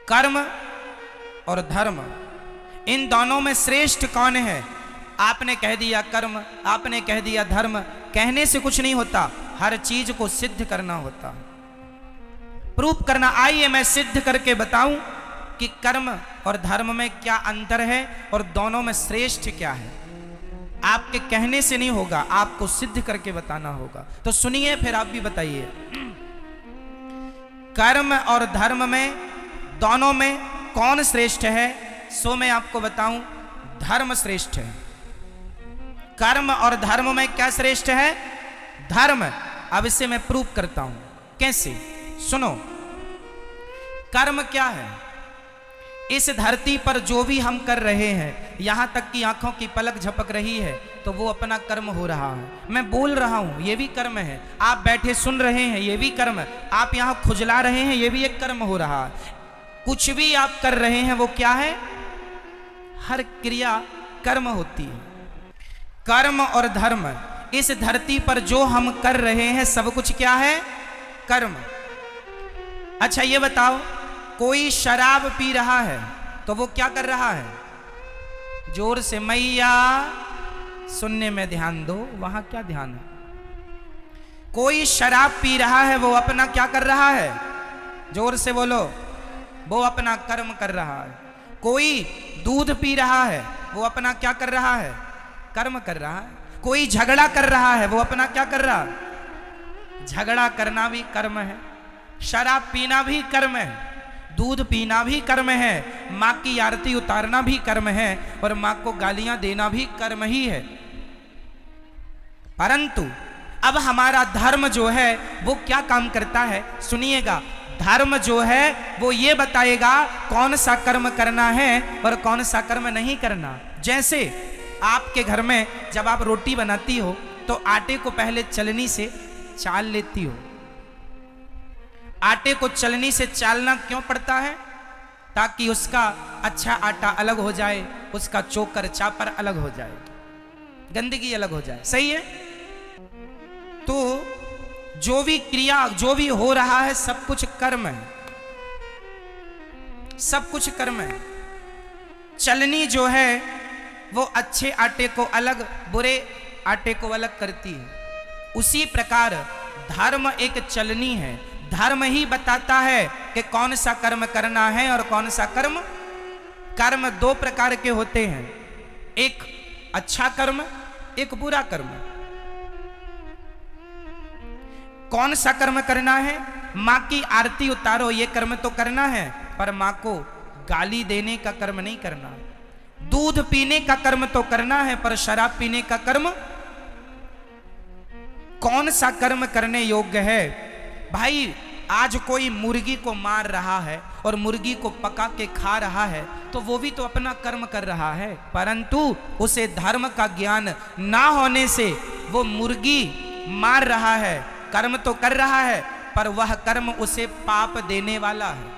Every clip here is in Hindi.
कर्म और धर्म, इन दोनों में श्रेष्ठ कौन है? आपने कह दिया कर्म, आपने कह दिया धर्म। कहने से कुछ नहीं होता, हर चीज को सिद्ध करना होता, प्रूफ करना। आइए मैं सिद्ध करके बताऊं कि कर्म और धर्म में क्या अंतर है और दोनों में श्रेष्ठ क्या है। आपके कहने से नहीं होगा, आपको सिद्ध करके बताना होगा। तो सुनिए, फिर आप भी बताइए। कर्म और धर्म में, दोनों में कौन श्रेष्ठ है? सो मैं आपको बताऊं, धर्म श्रेष्ठ है। कर्म और धर्म में क्या श्रेष्ठ है? धर्म। अब इसे मैं प्रूफ करता हूं। कैसे? सुनो, कर्म क्या है? इस धरती पर जो भी हम कर रहे हैं, यहां तक कि आंखों की पलक झपक रही है, तो वो अपना कर्म हो रहा है। मैं बोल रहा हूं, ये भी कर्म है। आप बैठे सुन रहे हैं, ये भी कर्म है। आप यहां खुजला रहे हैं, ये भी एक कर्म हो रहा है। कुछ भी आप कर रहे हैं वो क्या है? हर क्रिया कर्म होती है। कर्म और धर्म, इस धरती पर जो हम कर रहे हैं सब कुछ क्या है? कर्म। अच्छा ये बताओ, कोई शराब पी रहा है तो वो क्या कर रहा है? जोर से मैया, सुनने में ध्यान दो, वहां क्या ध्यान है? कोई शराब पी रहा है, वो अपना क्या कर रहा है? जोर से बोलो, वो अपना कर्म कर रहा है। कोई दूध पी रहा है, वो अपना क्या कर रहा है? कर्म कर रहा है। कोई झगड़ा कर रहा है, वो अपना क्या कर रहा है? झगड़ा करना भी कर्म है, शराब पीना भी कर्म है, दूध पीना भी कर्म है, माँ की आरती उतारना भी कर्म है, और माँ को गालियां देना भी कर्म ही है। परंतु अब हमारा धर्म जो है वो क्या काम करता है? सुनिएगा, धर्म जो है वो ये बताएगा कौन सा कर्म करना है और कौन सा कर्म नहीं करना। जैसे आपके घर में जब आप रोटी बनाती हो तो आटे को पहले चलनी से चाल लेती हो। आटे को चलनी से चालना क्यों पड़ता है? ताकि उसका अच्छा आटा अलग हो जाए, उसका चोकर चापर अलग हो जाए, गंदगी अलग हो जाए। सही है? तो जो भी क्रिया, जो भी हो रहा है, सब कुछ कर्म है, सब कुछ कर्म है। चलनी जो है वो अच्छे आटे को अलग, बुरे आटे को अलग करती है। उसी प्रकार धर्म एक चलनी है। धर्म ही बताता है कि कौन सा कर्म करना है और कौन सा कर्म। कर्म दो प्रकार के होते हैं, एक अच्छा कर्म, एक बुरा कर्म। कौन सा कर्म करना है? माँ की आरती उतारो, ये कर्म तो करना है, पर माँ को गाली देने का कर्म नहीं करना। दूध पीने का कर्म तो करना है, पर शराब पीने का कर्म। कौन सा कर्म करने योग्य है? भाई आज कोई मुर्गी को मार रहा है और मुर्गी को पका के खा रहा है, तो वो भी तो अपना कर्म कर रहा है, परंतु उसे धर्म का ज्ञान ना होने से वो मुर्गी मार रहा है, कर्म तो कर रहा है, पर वह कर्म उसे पाप देने वाला है।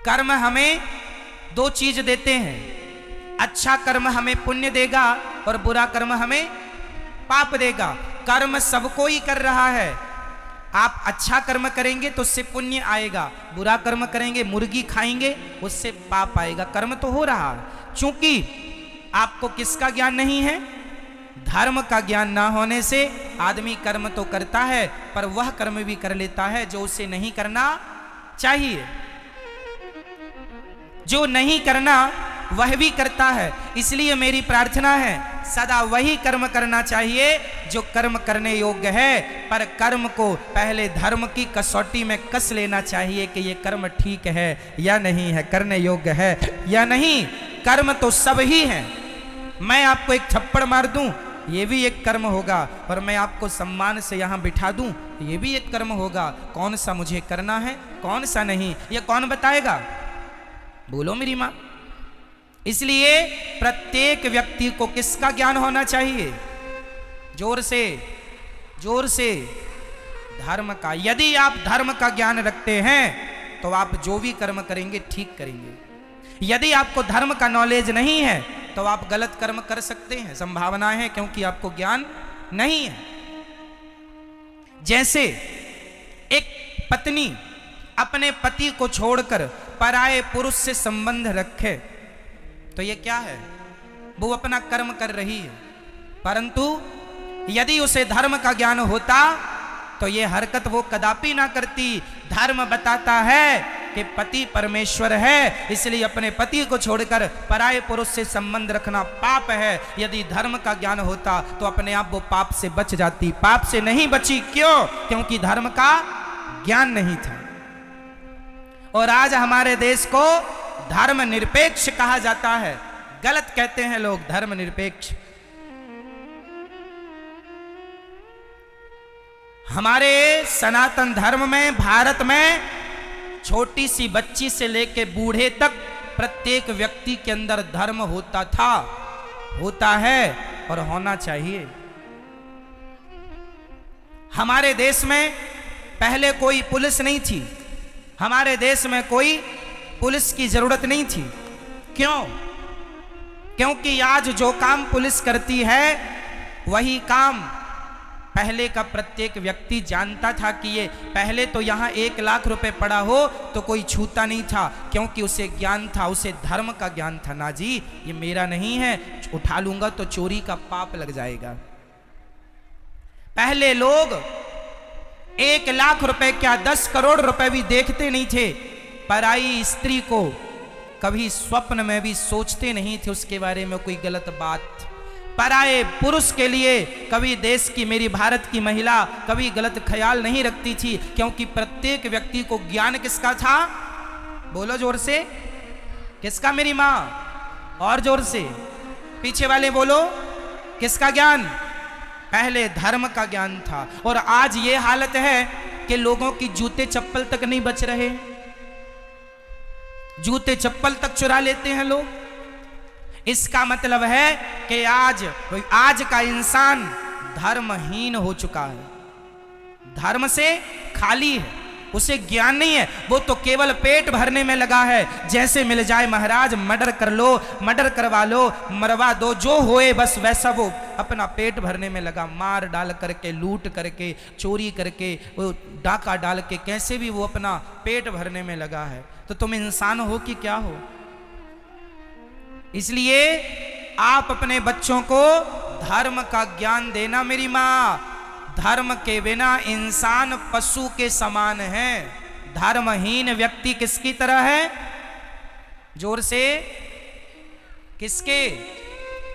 कर्म हमें दो चीज देते हैं, अच्छा कर्म हमें पुण्य देगा और बुरा कर्म हमें पाप देगा। कर्म सबको ही कर रहा है। आप अच्छा कर्म करेंगे तो उससे पुण्य आएगा, बुरा कर्म करेंगे, मुर्गी खाएंगे, उससे पाप आएगा। कर्म तो हो रहा है। चूंकि आपको किसका ज्ञान नहीं है? धर्म का ज्ञान ना होने से आदमी कर्म तो करता है, पर वह कर्म भी कर लेता है जो उसे नहीं करना चाहिए। जो नहीं करना वह भी करता है। इसलिए मेरी प्रार्थना है, सदा वही कर्म करना चाहिए जो कर्म करने योग्य है, पर कर्म को पहले धर्म की कसौटी में कस लेना चाहिए कि ये कर्म ठीक है या नहीं है, करने योग्य है या नहीं। कर्म तो सब ही है। मैं आपको एक थप्पड़ मार दूं, ये भी एक कर्म होगा, और मैं आपको सम्मान से यहां बिठा दूं, ये भी एक कर्म होगा। कौन सा मुझे करना है, कौन सा नहीं, ये कौन बताएगा? बोलो मेरी मां। इसलिए प्रत्येक व्यक्ति को किसका ज्ञान होना चाहिए? जोर से, जोर से, धर्म का। यदि आप धर्म का ज्ञान रखते हैं तो आप जो भी कर्म करेंगे ठीक करेंगे। यदि आपको धर्म का नॉलेज नहीं है तो आप गलत कर्म कर सकते हैं, संभावना है, क्योंकि आपको ज्ञान नहीं है। जैसे एक पत्नी अपने पति को छोड़कर पराये पुरुष से संबंध रखे, तो ये क्या है? वो अपना कर्म कर रही है। परंतु यदि उसे धर्म का ज्ञान होता तो ये हरकत वो कदापि ना करती। धर्म बताता है कि पति परमेश्वर है, इसलिए अपने पति को छोड़कर पराये पुरुष से संबंध रखना पाप है। यदि धर्म का ज्ञान होता तो अपने आप वो पाप से बच जाती। पाप से नहीं बची, क्यों? क्योंकि धर्म का ज्ञान नहीं था। और आज हमारे देश को धर्म निरपेक्ष कहा जाता है। गलत कहते हैं लोग, धर्म निरपेक्ष। हमारे सनातन धर्म में, भारत में छोटी सी बच्ची से लेकर बूढ़े तक प्रत्येक व्यक्ति के अंदर धर्म होता था, होता है और होना चाहिए। हमारे देश में पहले कोई पुलिस नहीं थी। हमारे देश में कोई पुलिस की जरूरत नहीं थी। क्यों? क्योंकि आज जो काम पुलिस करती है वही काम पहले का प्रत्येक व्यक्ति जानता था कि ये पहले तो यहाँ 1 लाख रुपए पड़ा हो तो कोई छूता नहीं था, क्योंकि उसे ज्ञान था, उसे धर्म का ज्ञान था। ना जी, ये मेरा नहीं है, उठा लूंगा तो चोरी का पाप लग जाएगा। पहले लोग 1 लाख रुपए क्या 10 करोड़ रुपए भी देखते नहीं थे। पराई स्त्री को कभी स्वप्न में भी सोचते नहीं थे उसके बारे में कोई गलत बात। पराये पुरुष के लिए कभी देश की, मेरी भारत की महिला कभी गलत ख्याल नहीं रखती थी, क्योंकि प्रत्येक व्यक्ति को ज्ञान किसका था? बोलो जोर से, किसका? मेरी माँ। और जोर से, पीछे वाले बोलो, किसका ज्ञान? पहले धर्म का ज्ञान था। और आज ये हालत है कि लोगों की जूते चप्पल तक नहीं बच रहे। जूते चप्पल तक चुरा लेते हैं लोग। इसका मतलब है कि आज का इंसान धर्महीन हो चुका है, धर्म से खाली है, उसे ज्ञान नहीं है। वो तो केवल पेट भरने में लगा है। जैसे मिल जाए महाराज मर्डर कर लो, मर्डर करवा लो, मरवा दो, जो होए बस वैसा वो अपना पेट भरने में लगा। मार डाल करके, लूट करके, चोरी करके, वो डाका डाल के, कैसे भी वो अपना पेट भरने में लगा है। तो तुम इंसान हो कि क्या हो? इसलिए आप अपने बच्चों को धर्म का ज्ञान देना। मेरी माँ, धर्म के बिना इंसान पशु के समान है। धर्महीन व्यक्ति किसकी तरह है? जोर से, किसके?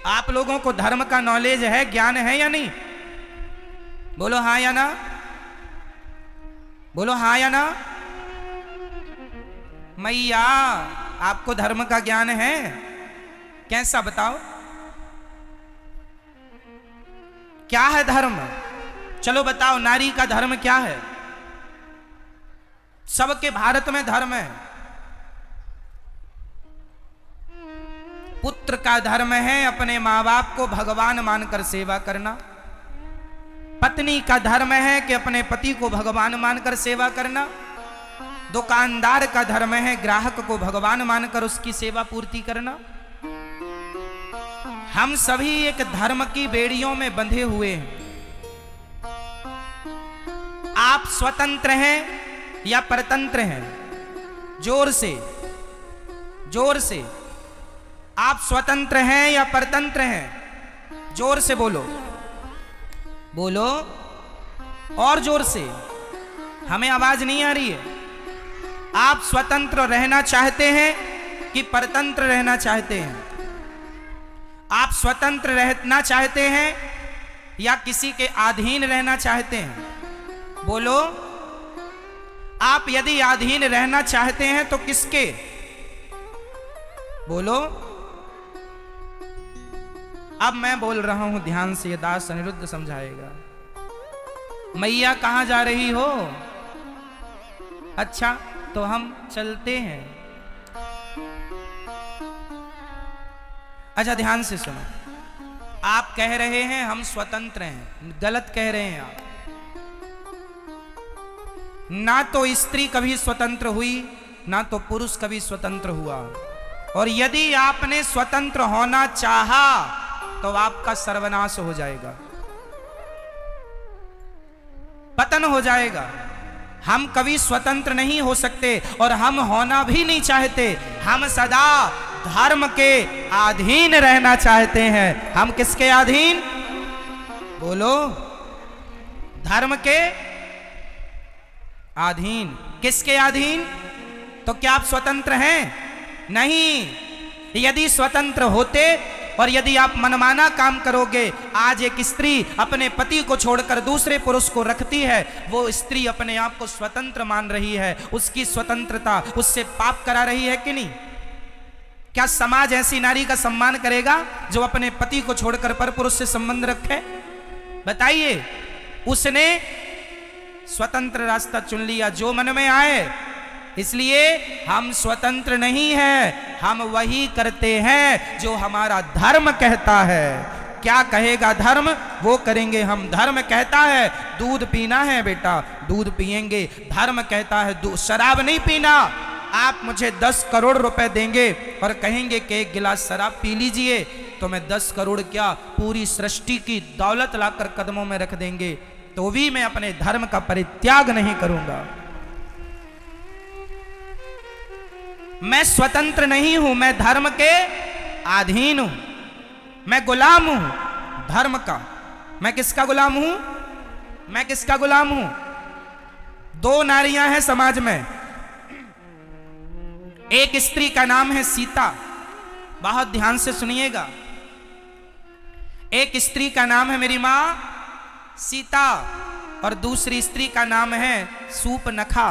आप लोगों को धर्म का नॉलेज है, ज्ञान है या नहीं? बोलो हाँ या ना, बोलो हाँ या ना। मैया, आपको धर्म का ज्ञान है? कैसा बताओ, क्या है धर्म? चलो बताओ, नारी का धर्म क्या है? सबके भारत में धर्म है। पुत्र का धर्म है अपने मां बाप को भगवान मानकर सेवा करना। पत्नी का धर्म है कि अपने पति को भगवान मानकर सेवा करना। दुकानदार का धर्म है ग्राहक को भगवान मानकर उसकी सेवा पूर्ति करना। हम सभी एक धर्म की बेड़ियों में बंधे हुए हैं। आप स्वतंत्र हैं या परतंत्र हैं? जोर से, जोर से। आप स्वतंत्र हैं या परतंत्र हैं? जोर से बोलो, बोलो और जोर से, हमें आवाज नहीं आ रही है। आप स्वतंत्र रहना चाहते हैं कि परतंत्र रहना चाहते हैं? आप स्वतंत्र रहना चाहते हैं या किसी के अधीन रहना चाहते हैं? बोलो। आप यदि अधीन रहना चाहते हैं तो किसके? बोलो। अब मैं बोल रहा हूं, ध्यान से, ये दास अनिरुद्ध समझाएगा। मैया कहां जा रही हो? अच्छा, तो हम चलते हैं। अच्छा, ध्यान से सुनो। आप कह रहे हैं हम स्वतंत्र हैं, गलत कह रहे हैं आप। ना तो स्त्री कभी स्वतंत्र हुई, ना तो पुरुष कभी स्वतंत्र हुआ। और यदि आपने स्वतंत्र होना चाहा तो आपका सर्वनाश हो जाएगा, पतन हो जाएगा। हम कभी स्वतंत्र नहीं हो सकते और हम होना भी नहीं चाहते। हम सदा धर्म के अधीन रहना चाहते हैं। हम किसके अधीन? बोलो। धर्म के अधीन। किसके अधीन? तो क्या आप स्वतंत्र हैं? नहीं। यदि स्वतंत्र होते और यदि आप मनमाना काम करोगे, आज एक स्त्री अपने पति को छोड़कर दूसरे पुरुष को रखती है, वो स्त्री अपने आप को स्वतंत्र मान रही है। उसकी स्वतंत्रता उससे पाप करा रही है कि नहीं? क्या समाज ऐसी नारी का सम्मान करेगा जो अपने पति को छोड़कर पर पुरुष से संबंध रखे? बताइए। उसने स्वतंत्र रास्ता चुन लिया जो मन में आए। इसलिए हम स्वतंत्र नहीं हैं, हम वही करते हैं जो हमारा धर्म कहता है। क्या कहेगा धर्म, वो करेंगे हम। धर्म कहता है दूध पीना है बेटा, दूध पिएंगे। धर्म कहता है शराब नहीं पीना। आप मुझे 10 करोड़ रुपए देंगे और कहेंगे कि एक गिलास शराब पी लीजिए, तो मैं 10 करोड़ क्या पूरी सृष्टि की दौलत लाकर कदमों में रख देंगे, तो भी मैं अपने धर्म का परित्याग नहीं करूंगा। मैं स्वतंत्र नहीं हूं, मैं धर्म के अधीन हूं। मैं गुलाम हूं धर्म का। मैं किसका गुलाम हूं? मैं किसका गुलाम हूं? 2 नारियां हैं समाज में। एक स्त्री का नाम है सीता, बहुत ध्यान से सुनिएगा। एक स्त्री का नाम है मेरी मां सीता और दूसरी स्त्री का नाम है सूपनखा।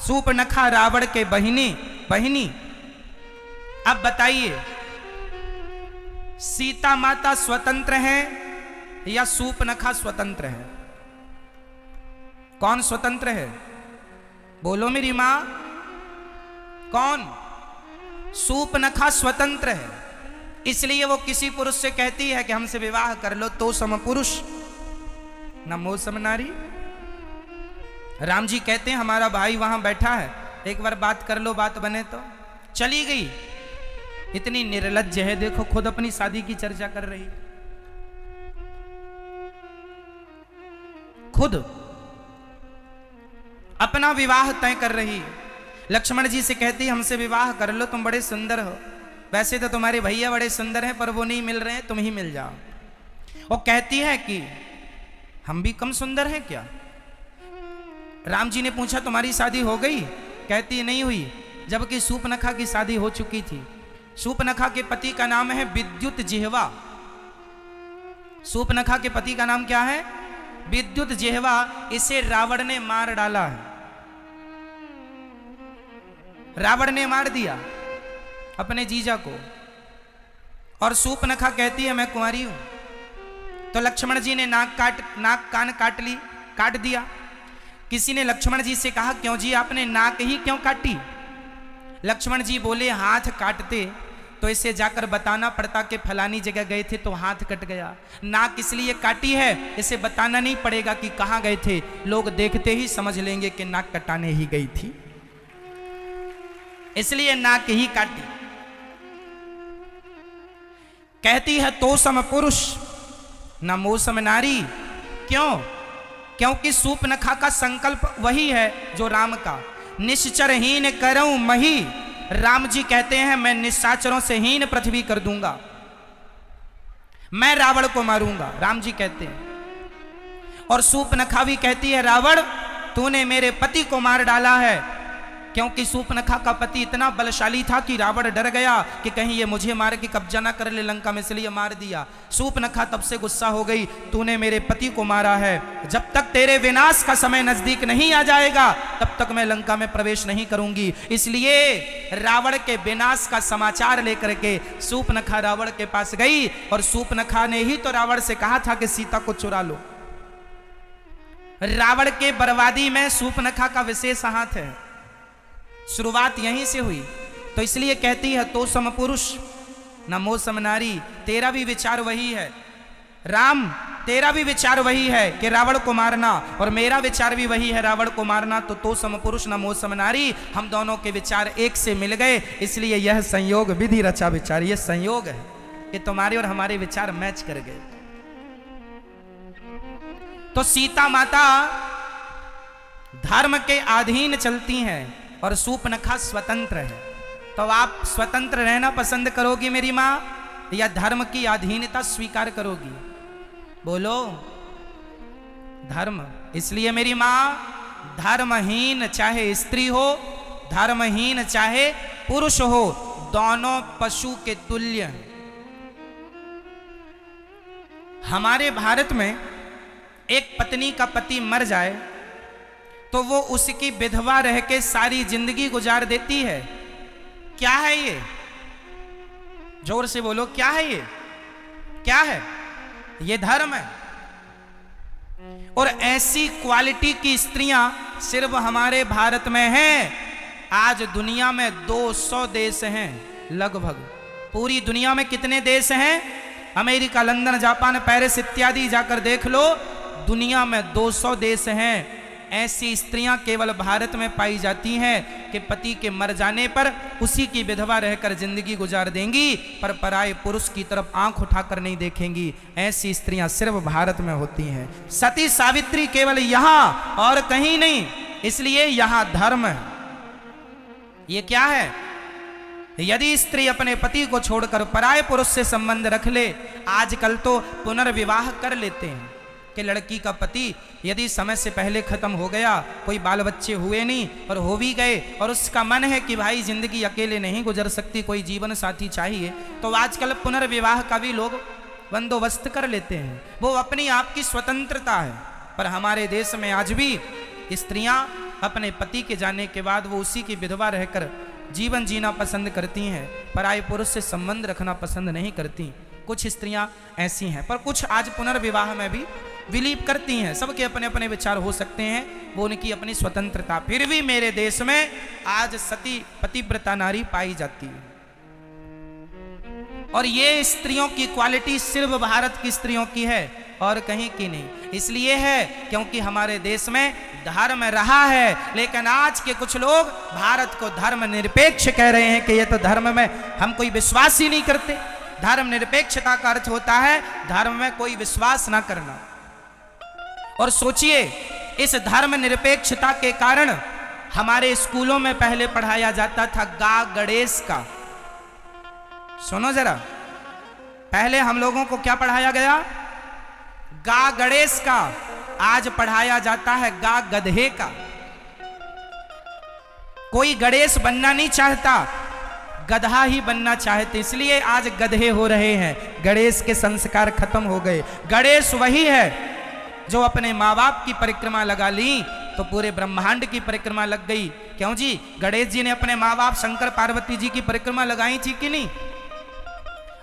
सूपनखा रावण के बहिनी। अब बताइए, सीता माता स्वतंत्र है या सूपनखा स्वतंत्र है? कौन स्वतंत्र है? बोलो मेरी मां। कौन? सूपनखा स्वतंत्र है। इसलिए वो किसी पुरुष से कहती है कि हमसे विवाह कर लो, तो सम पुरुष नमो सम नारी। राम जी कहते हैं हमारा भाई वहां बैठा है, एक बार बात कर लो, बात बने तो। चली गई। इतनी निर्लज्ज है, देखो खुद अपनी शादी की चर्चा कर रही, खुद अपना विवाह तय कर रही। लक्ष्मण जी से कहती हमसे विवाह कर लो, तुम बड़े सुंदर हो। वैसे तो तुम्हारे भैया बड़े सुंदर हैं, पर वो नहीं मिल रहे हैं, तुम ही मिल जाओ। वो कहती है कि हम भी कम सुंदर हैं क्या? राम जी ने पूछा तुम्हारी शादी हो गई? कहती नहीं हुई, जबकि सूपनखा की शादी हो चुकी थी। सूपनखा के पति का नाम है विद्युत जिह्वा। सूपनखा के पति का नाम क्या है? विद्युत जिह्वा। इसे रावण ने मार डाला है। रावण ने मार दिया अपने जीजा को। और सूपनखा कहती है मैं कुंवारी हूं। तो लक्ष्मण जी ने नाक कान काट दिया। किसी ने लक्ष्मण जी से कहा क्यों जी आपने नाक ही क्यों काटी? लक्ष्मण जी बोले हाथ काटते तो इसे जाकर बताना पड़ता कि फलानी जगह गए थे तो हाथ कट गया। नाक इसलिए काटी है, इसे बताना नहीं पड़ेगा कि कहां गए थे, लोग देखते ही समझ लेंगे कि नाक कटाने ही गई थी, इसलिए नाक ही काटी। कहती है तो सम पुरुष नमो सम नारी। क्यों? क्योंकि सूपनखा का संकल्प वही है जो राम का, निश्चरहीन करऊं मही। राम जी कहते हैं मैं निशाचरों से हीन पृथ्वी कर दूंगा, मैं रावण को मारूंगा, राम जी कहते हैं। और सूपनखा भी कहती है रावण तूने मेरे पति को मार डाला है, क्योंकि सूपनखा का पति इतना बलशाली था कि रावण डर गया कि कहीं ये मुझे मार के कब्जा ना कर ले लंका में, इसलिए मार दिया। सूपनखा तब से गुस्सा हो गई, तूने मेरे पति को मारा है, जब तक तेरे विनाश का समय नजदीक नहीं आ जाएगा तब तक मैं लंका में प्रवेश नहीं करूंगी। इसलिए रावण के विनाश का समाचार लेकर के सूपनखा रावण के पास गई और सूपनखा ने ही तो रावण से कहा था कि सीता को चुरा लो। रावण के बर्बादी में सूपनखा का विशेष हाथ है, शुरुआत यहीं से हुई। तो इसलिए कहती है तो सम पुरुष नमो सम नारी। तेरा भी विचार वही है राम, तेरा भी विचार वही है कि रावण को मारना, और मेरा विचार भी वही है रावण को मारना। तो सम पुरुष नमो सम नारी, हम दोनों के विचार एक से मिल गए, इसलिए यह संयोग विधि रचा विचार। यह संयोग है कि तुम्हारे और हमारे विचार मैच कर गए। तो सीता माता धर्म के अधीन चलती हैं और शूर्पणखा स्वतंत्र है। तो आप स्वतंत्र रहना पसंद करोगी मेरी माँ, या धर्म की अधीनता स्वीकार करोगी? बोलो। धर्म। इसलिए मेरी माँ, धर्महीन चाहे स्त्री हो, धर्महीन चाहे पुरुष हो, दोनों पशु के तुल्य हैं। हमारे भारत में एक पत्नी का पति मर जाए तो वो उसकी विधवा रह के सारी जिंदगी गुजार देती है। क्या है ये? जोर से बोलो, क्या है ये? क्या है ये? धर्म है। और ऐसी क्वालिटी की स्त्रियां सिर्फ हमारे भारत में हैं। आज दुनिया में 200 देश हैं लगभग। पूरी दुनिया में कितने देश हैं? अमेरिका, लंदन, जापान, पेरिस इत्यादि जाकर देख लो। दुनिया में 200 देश हैं। ऐसी स्त्रियां केवल भारत में पाई जाती हैं कि पति के मर जाने पर उसी की विधवा रहकर जिंदगी गुजार देंगी, पर पराये पुरुष की तरफ आंख उठाकर नहीं देखेंगी। ऐसी स्त्रियां सिर्फ भारत में होती हैं। सती सावित्री केवल यहां और कहीं नहीं। इसलिए यहां धर्म है। ये क्या है? यदि स्त्री अपने पति को छोड़कर पराये पुरुष से संबंध रख ले, आजकल तो पुनर्विवाह कर लेते हैं कि लड़की का पति यदि समय से पहले खत्म हो गया, कोई बाल बच्चे हुए नहीं और हो भी गए, और उसका मन है कि भाई जिंदगी अकेले नहीं गुजर सकती, कोई जीवन साथी चाहिए, तो आजकल पुनर्विवाह का भी लोग बंदोबस्त कर लेते हैं। वो अपनी आप की स्वतंत्रता है। पर हमारे देश में आज भी स्त्रियां अपने पति के जाने के बाद वो उसी की विधवा रहकर जीवन जीना पसंद करती हैं, पराये पुरुष से संबंध रखना पसंद नहीं करती। कुछ स्त्रियां ऐसी हैं, पर कुछ आज पुनर्विवाह में भी बिलीव करती हैं। सबके अपने अपने विचार हो सकते हैं, वो उनकी अपनी स्वतंत्रता। फिर भी मेरे देश में आज सती पतिव्रता नारी पाई जाती है। और ये स्त्रियों की क्वालिटी सिर्फ भारत की स्त्रियों की है और कहीं की नहीं। इसलिए है क्योंकि हमारे देश में धर्म रहा है, लेकिन आज के कुछ लोग भारत को धर्म निरपेक्ष कह रहे हैं कि ये तो धर्म में हम कोई विश्वास ही नहीं करते। धर्म निरपेक्षता का अर्थ होता है धर्म में कोई विश्वास ना करना। और सोचिए, इस धर्म निरपेक्षता के कारण हमारे स्कूलों में पहले पढ़ाया जाता था गा गणेश का। सुनो जरा, पहले हम लोगों को क्या पढ़ाया गया? गा गणेश का। आज पढ़ाया जाता है गा गधे का। कोई गणेश बनना नहीं चाहता, गधा ही बनना चाहते, इसलिए आज गधे हो रहे हैं। गणेश के संस्कार खत्म हो गए। गणेश वही है जो अपने माँ बाप की परिक्रमा लगा ली तो पूरे ब्रह्मांड की परिक्रमा लग गई। क्यों जी? गणेश जी ने अपने माँ बाप शंकर पार्वती जी की परिक्रमा लगाई थी कि नहीं?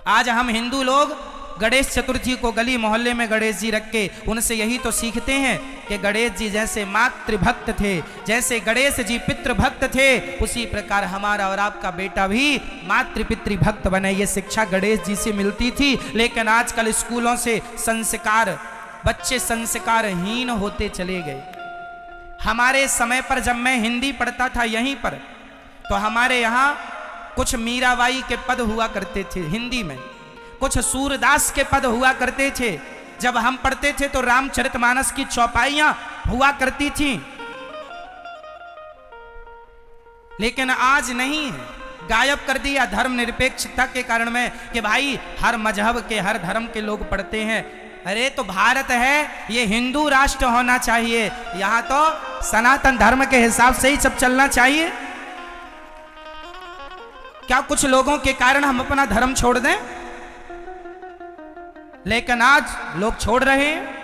आज हम हिंदू लोग गणेश चतुर्थी को गली मोहल्ले में गणेश जी रख के उनसे यही तो सीखते हैं कि गणेश जी जैसे मातृभक्त थे, जैसे गणेश जी पितृभक्त थे, उसी प्रकार हमारा और आपका बेटा भी मातृपितृभक्त बने। ये शिक्षा गणेश जी से मिलती थी। लेकिन आजकल स्कूलों से संस्कार, बच्चे संस्कारहीन होते चले गए। हमारे समय पर जब मैं हिंदी पढ़ता था यहीं पर, तो हमारे यहाँ कुछ मीराबाई के पद हुआ करते थे हिंदी में, कुछ सूरदास के पद हुआ करते थे। जब हम पढ़ते थे तो रामचरितमानस की चौपाइयां हुआ करती थी। लेकिन आज नहीं है, गायब कर दिया धर्म निरपेक्षता के कारण में कि भाई हर मजहब के, हर धर्म के लोग पढ़ते हैं। अरे तो भारत है, ये हिंदू राष्ट्र होना चाहिए। यहां तो सनातन धर्म के हिसाब से ही सब चलना चाहिए। क्या कुछ लोगों के कारण हम अपना धर्म छोड़ दें? लेकिन आज लोग छोड़ रहे हैं।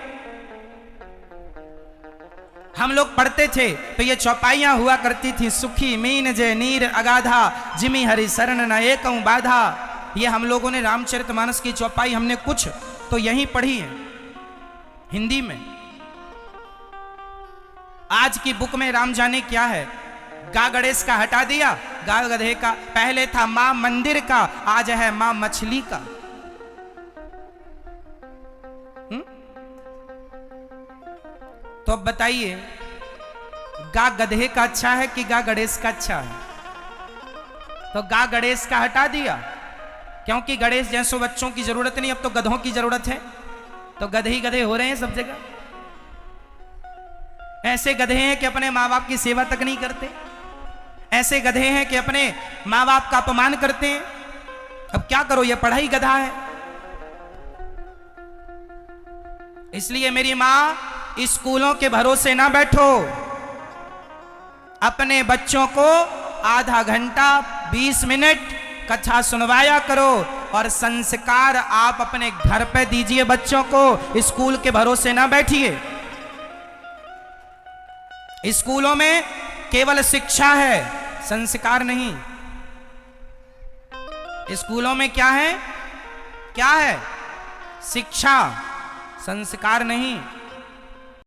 हम लोग पढ़ते थे तो ये चौपाइयां हुआ करती थी, सुखी मीन जय नीर अगाधा, जिमी हरि शरण न एकं बाधा। ये हम लोगों ने रामचरितमानस की चौपाई हमने कुछ तो यहीं पढ़ी है हिंदी में। आज की बुक में राम जाने क्या है। गा गणेश का हटा दिया, गा गधे का। पहले था मां मंदिर का, आज है मां मछली का। तो अब बताइए, गा गधे का अच्छा है कि गा गणेश का अच्छा है? तो गा गणेश का हटा दिया क्योंकि गणेश जैसों बच्चों की जरूरत नहीं, अब तो गधों की जरूरत है। तो गधे ही गधे हो रहे हैं सब जगह। ऐसे गधे हैं कि अपने माँ बाप की सेवा तक नहीं करते, ऐसे गधे हैं कि अपने माँ बाप का अपमान करते हैं। अब क्या करो, ये पढ़ाई गधा है। इसलिए मेरी माँ, स्कूलों के भरोसे ना बैठो, अपने बच्चों को आधा घंटा 20 मिनट कथा सुनवाया करो और संस्कार आप अपने घर पे दीजिए बच्चों को, स्कूल के भरोसे ना बैठिए। स्कूलों में केवल शिक्षा है, संस्कार नहीं। स्कूलों में क्या है? शिक्षा, संस्कार नहीं।